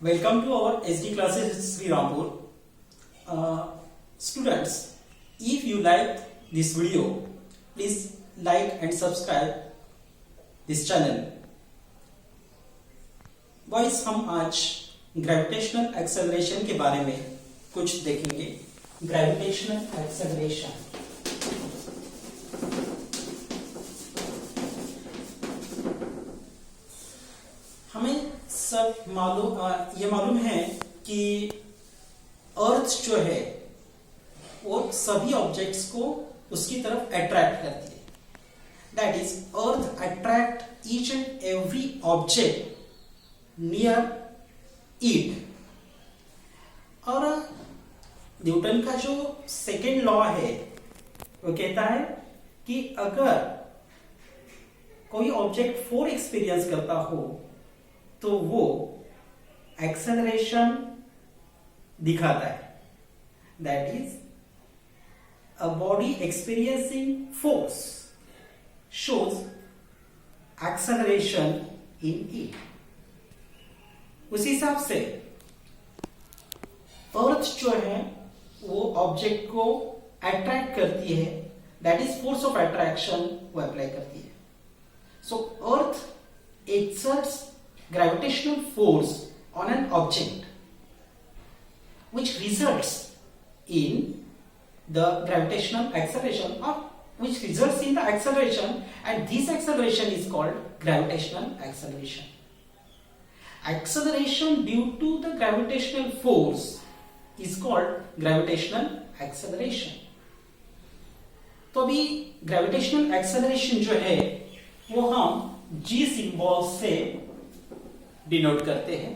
Welcome to our SD classes Sri Rampur. Students, if you like this video, please like and subscribe this channel. Boys, हम आज gravitational acceleration के बारे में कुछ देखेंगे. Gravitational acceleration हमें सब ये मालूम है कि अर्थ जो है वो सभी ऑब्जेक्ट्स को उसकी तरफ अट्रैक्ट करती है. That is earth attract each and every object near it. और न्यूटन का जो सेकेंड लॉ है वो कहता है कि अगर कोई ऑब्जेक्ट फोर्स एक्सपीरियंस करता हो तो वो एक्सेलरेशन दिखाता है. That is a body experiencing force shows acceleration in it. उस हिसाब से अर्थ जो है वो ऑब्जेक्ट को अट्रैक्ट करती है. That is force of attraction वो अप्लाई करती है. सो अर्थ exerts gravitational force on an object which results in the gravitational acceleration, or which results in the acceleration, and this acceleration is called gravitational acceleration. Acceleration due to the gravitational force is called gravitational acceleration. तो अभी gravitational acceleration जो है वो हम G symbol से denote करते हैं.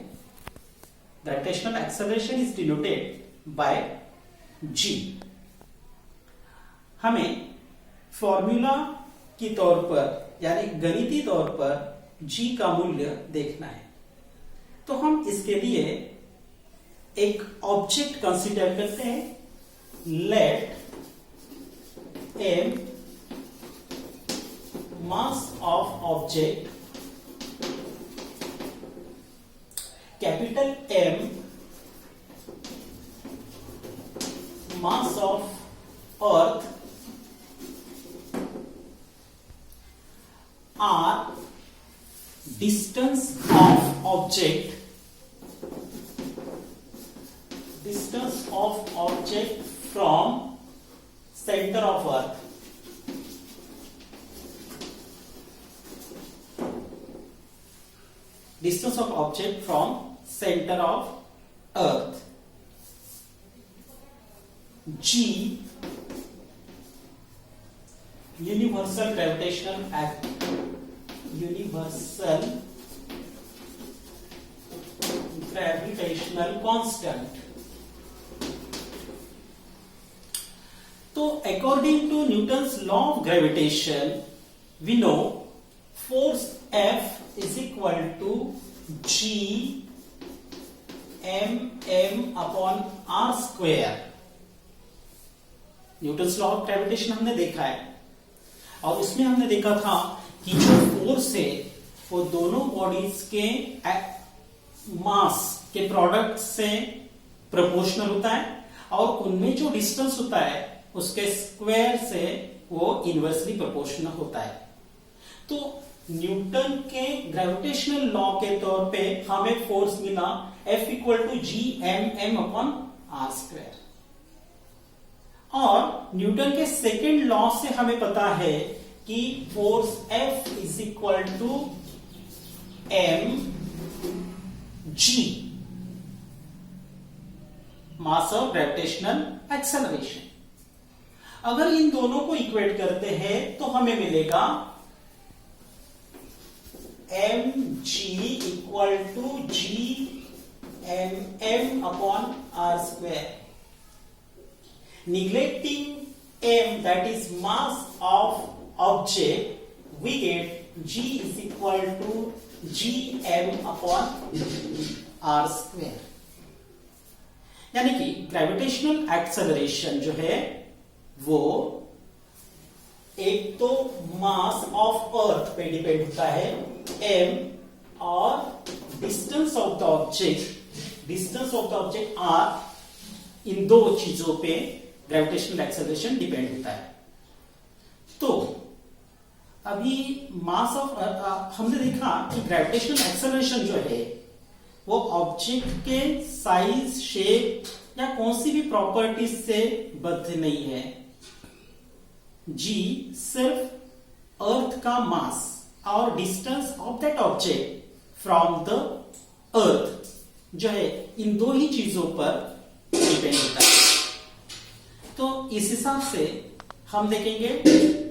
Gravitational acceleration is denoted by G. हमें फॉर्मूला के तौर पर यानी गणितीय तौर पर G का मूल्य देखना है. तो हम इसके लिए एक ऑब्जेक्ट कंसीडर करते हैं. Let m mass of object capital M mass of earth R distance of object from center of earth. Distance of object from center of earth. G universal gravitational constant. तो according to Newton's law of gravitation, we know force F is equal to G m upon r square. Newton's law of gravitation हमने देखा है और उसमें हमने देखा था कि जो फोर्स है वो दोनों बॉडीज के मास के प्रोडक्ट से प्रोपोर्शनल होता है और उनमें जो डिस्टेंस होता है उसके स्क्वायर से वो इनवर्सली प्रोपोर्शनल होता है. तो न्यूटन के ग्रेविटेशनल लॉ के तौर पे हमें फोर्स मिला F equal to G m upon r square. और न्यूटन के सेकेंड लॉ से हमें पता है कि force F is equal to m g mass of gravitational acceleration. अगर इन दोनों को इक्वेट करते हैं तो हमें मिलेगा mg equal to g m upon r square. Neglecting m, that is mass of object, we get g is equal to gm upon r square. यानी कि ग्रेविटेशनल एक्सेलरेशन जो है वो एक तो मास ऑफ अर्थ पे डिपेंड होता है m, और distance of the object R, इन दो चीजों पे ग्रेविटेशनल एक्सेलरेशन डिपेंड होता है। तो अभी मास ऑफ हमने देखा कि ग्रेविटेशनल एक्सेलरेशन जो है वो ऑब्जेक्ट के साइज, शेप या कौन सी भी प्रॉपर्टीज से बद्ध नहीं है। जी सिर्फ अर्थ का मास और distance of that object from the earth जो है, इन दो ही चीजों पर डिपेंड होता है। तो इस हिसाब से हम देखेंगे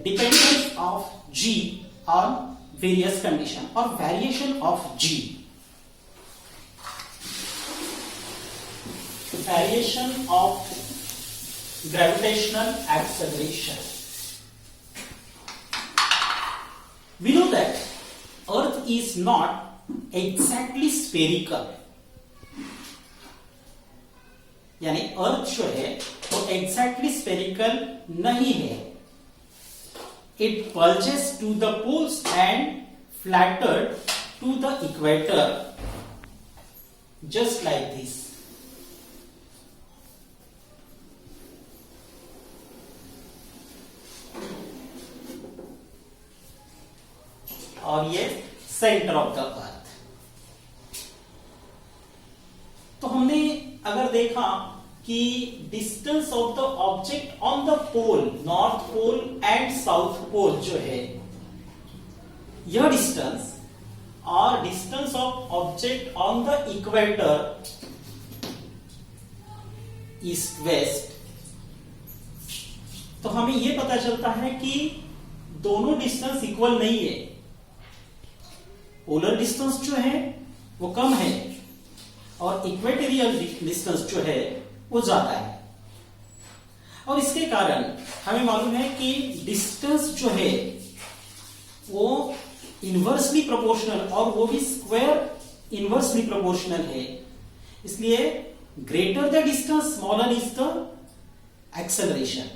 dependence of g on various condition और variation of g. Variation of gravitational acceleration. We know that Earth is not exactly spherical. यानी अर्थ जो है वो exactly spherical नहीं है. It bulges to the poles and flattered to the equator, just like this. और ये centre of the earth. तो हमने अगर देखा कि distance of the object on the pole, north pole and south pole जो है, यह डिस्टेंस और distance of object on the equator, east west, तो हमें यह पता चलता है कि दोनों डिस्टेंस इक्वल नहीं है। पोलर डिस्टेंस जो है वो कम है और इक्वेटोरियल डिस्टेंस जो है वो ज्यादा है। और इसके कारण हमें मालूम है कि डिस्टेंस जो है वो इनवर्सली प्रोपोर्शनल, और वो भी स्क्वायर इनवर्सली प्रोपोर्शनल है। इसलिए greater the distance smaller is the acceleration,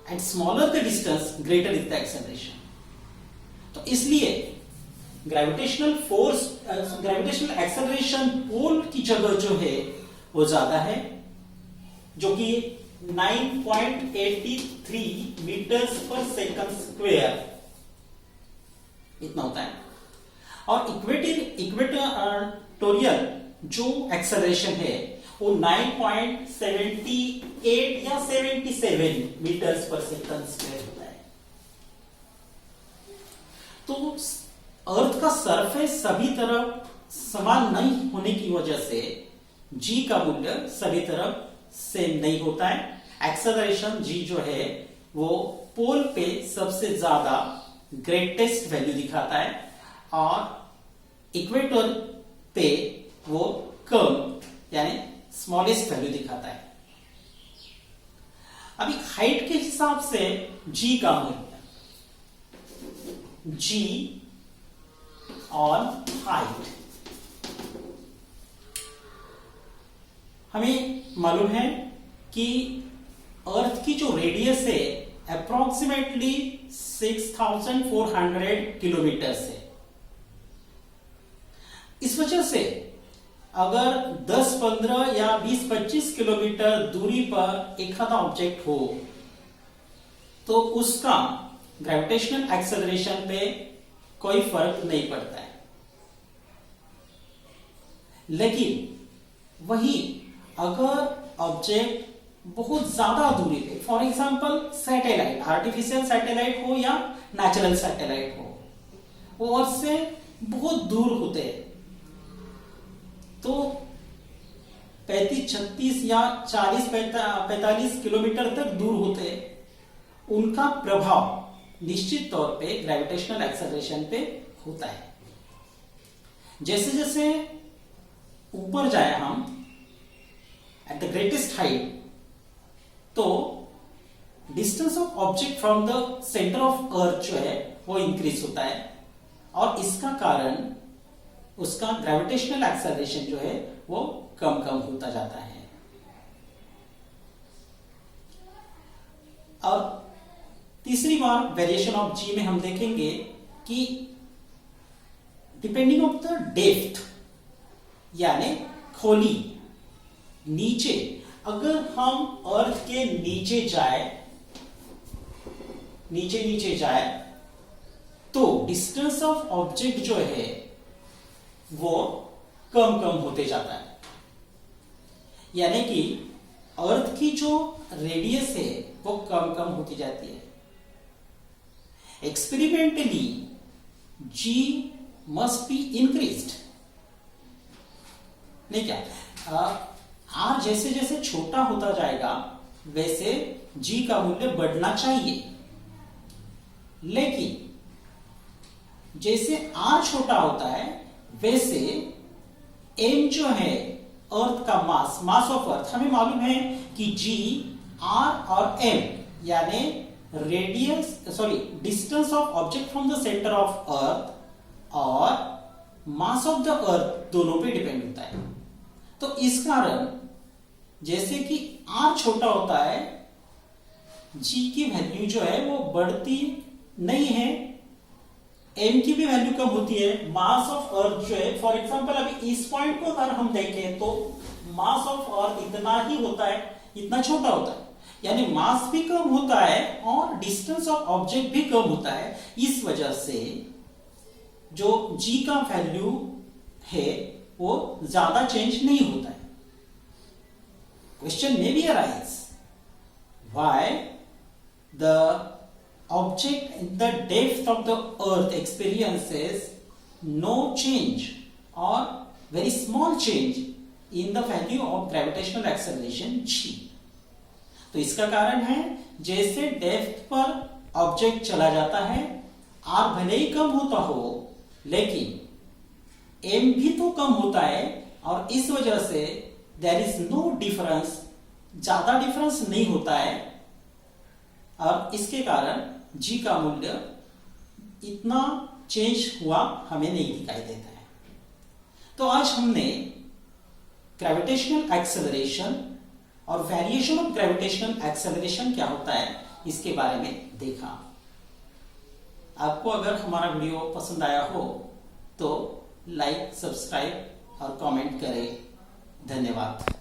and smaller the distance greater is the acceleration. तो इसलिए ग्रेविटेशनल फोर्स, ग्रेविटेशनल एक्सेलरेशन पोल की जगह जो है वो ज्यादा है, जो कि 9.83 मीटर्स पर सेकंड स्क्वायर इतना होता है। और इक्वेटोरियल जो एक्सेलरेशन है वो 9.78 या 77 मीटर्स पर सेकंड स्क्वायर होता है। तो अर्थ का सरफेस सभी तरफ समान नहीं होने की वजह से जी का मूल्य सभी तरफ सेम नहीं होता है। एक्सेलरेशन जी जो है वो पोल पे सबसे ज्यादा ग्रेटेस्ट वैल्यू दिखाता है और इक्वेटर पे वो कम यानी स्मॉलेस्ट वैल्यू दिखाता है। अभी हाइट के हिसाब से जी का मूल्य, जी ऑन हाइट, हमें मालूम है कि अर्थ की जो रेडियस है अप्रोक्सीमेटली 6400 किलोमीटर है। इस वजह से अगर 10, 15 या 20, 25 किलोमीटर दूरी पर एक आधा ऑब्जेक्ट हो तो उसका ग्रेविटेशनल एक्सेलरेशन पे कोई फर्क नहीं पड़ता है। लेकिन वही अगर ऑब्जेक्ट बहुत ज्यादा दूरी पे, for example satellite, artificial satellite हो या नेचुरल सैटेलाइट हो, वो अर्थ से बहुत दूर होते हैं, तो 35, 36 या 40, 45 किलोमीटर तक दूर होते हैं, उनका प्रभाव निश्चित तौर पे ग्रेविटेशनल एक्सेलरेशन पे होता है। जैसे जैसे ऊपर जाए हम एट द ग्रेटेस्ट हाइट, तो distance of object from the centre of earth जो है वो इंक्रीज होता है और इसका कारण उसका ग्रेविटेशनल एक्सेलरेशन जो है वो कम कम होता जाता है। और तीसरी बार वेरिएशन ऑफ जी में हम देखेंगे कि डिपेंडिंग ऑफ द डेप्थ, यानी खोली, नीचे। अगर हम अर्थ के नीचे जाए तो डिस्टेंस ऑफ ऑब्जेक्ट जो है वो कम होते जाता है, यानी कि अर्थ की जो रेडियस है वो कम होती जाती है। Experimentally g must be increased, नहीं क्या? r जैसे जैसे छोटा होता जाएगा वैसे g का मूल्य बढ़ना चाहिए, लेकिन जैसे r छोटा होता है वैसे m जो है अर्थ का मास ऑफ अर्थ, हमें मालूम है कि g, r और m यानी distance of object from the centre of earth और मास ऑफ द अर्थ दोनों पे डिपेंड होता है। तो इस कारण जैसे कि r छोटा होता है, g की वैल्यू जो है वो बढ़ती नहीं है, m की भी वैल्यू कम होती है। मास ऑफ अर्थ जो है, फॉर एग्जांपल अभी इस पॉइंट को अगर हम देखें तो मास ऑफ अर्थ इतना ही होता है, इतना छोटा होता है, यानी मास भी कम होता है और डिस्टेंस ऑफ ऑब्जेक्ट भी कम होता है। इस वजह से जो g का वैल्यू है वो ज्यादा चेंज नहीं होता है। क्वेश्चन में भी arise why the object in the depth of the earth experiences no change or very small change in the value of gravitational acceleration g। तो इसका कारण है जैसे डेप्थ पर ऑब्जेक्ट चला जाता है, r भले ही कम होता हो लेकिन m भी तो कम होता है, और इस वजह से देयर इज नो डिफरेंस, ज्यादा डिफरेंस नहीं होता है, और इसके कारण g का मूल्य इतना चेंज हुआ हमें नहीं दिखाई देता है। तो आज हमने ग्रेविटेशनल एक्सेलरेशन और वेरिएशन ऑफ ग्रेविटेशनल एक्सेलरेशन क्या होता है इसके बारे में देखा। आपको अगर हमारा वीडियो पसंद आया हो तो लाइक, सब्सक्राइब और कमेंट करें। धन्यवाद।